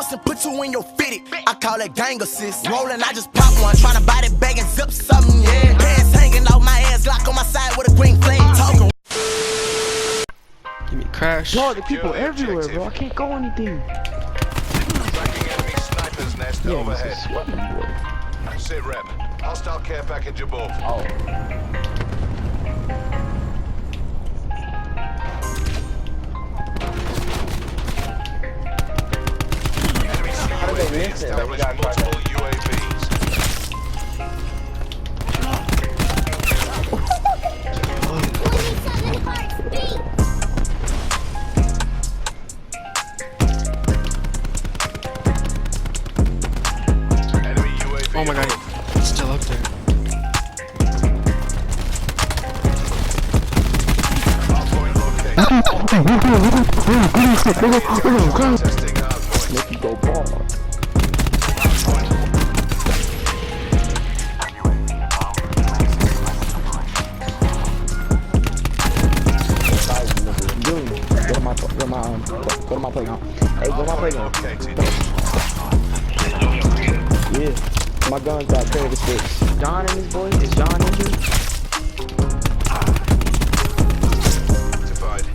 wrist and put you in your fitted. I call it gang assist. Rolling, I just pop one. Tryna buy that bag and zip something, yeah. Pants hanging off my ass, lock on my side with a green flame. Talking. Give me a crash. Bro, the people everywhere, bro. I can't go anything. Yeah, this is sweating, boy. Sit rep. Hostile care package above. Oh. How did they miss it? Multiple UAVs. Oh my god, it's still up there. Make you go ball. Go to my playground. Hey, go to my playground. Yeah. My gun's got credit sticks. John and his boy? Is John injured? Identified.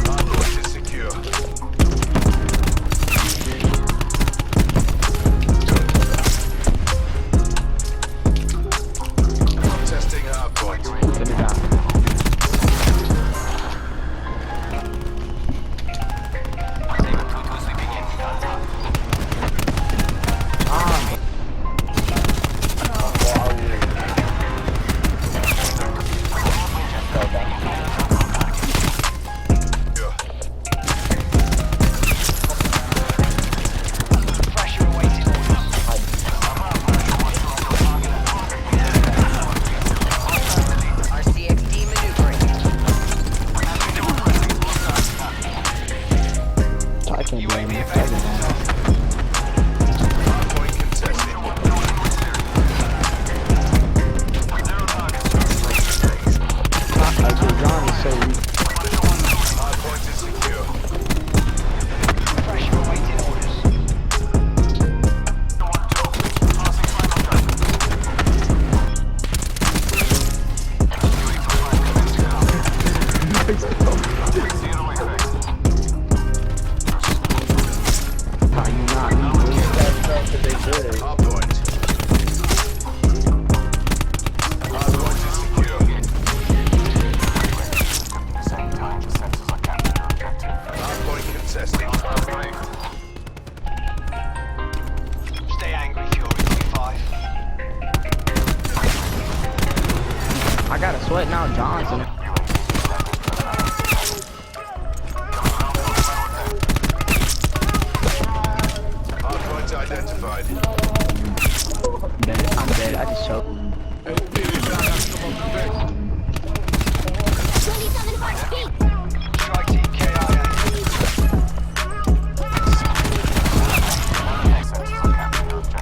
Hardpoint is secure. Testing hardpoint. Let me die. I gotta sweat now, Johnson. Hardpoint identified. Dead. I'm dead. I just choked.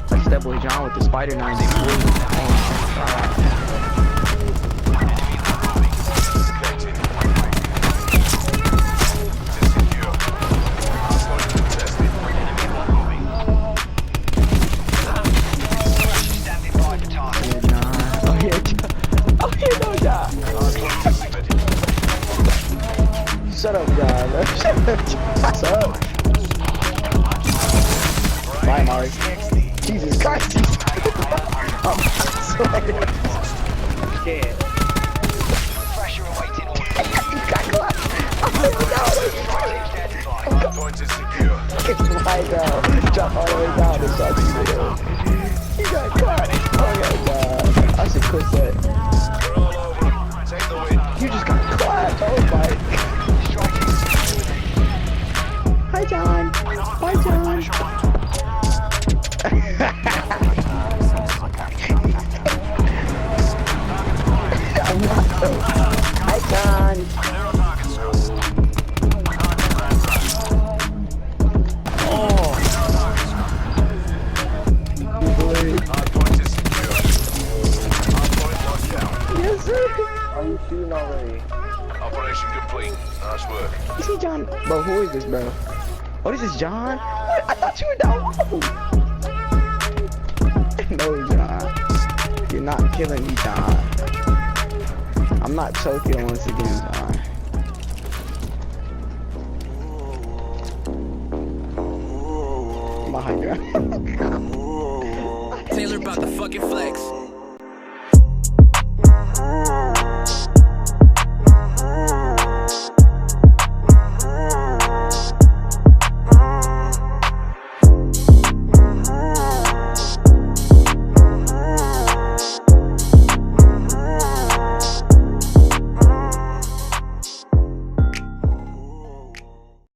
That's that boy John with the spider 9. Shut up, John. What's up? Bye, Mari. Jesus Christ. I'm sweating. I'm scared. Pressure awaiting order. You got caught. Hardpoint is secure. It's my God. Jump all the way down to suck you. You got caught. Oh my God. I should quit that. We're all over. Take the win. You just got caught. Oh my. Hi, John. Hi, John. Hi, John. Oh. Hardpoint is secure. Hardpoint locked down. Yes, sir. Are you shooting already? Operation complete. Nice work. You see, John? Bro, who is this, bro? Oh, this is John? What? I thought you were down low. No, John. You're not killing me, John. I'm not choking once again, John. I'm behind you. Taylor about the fucking flex.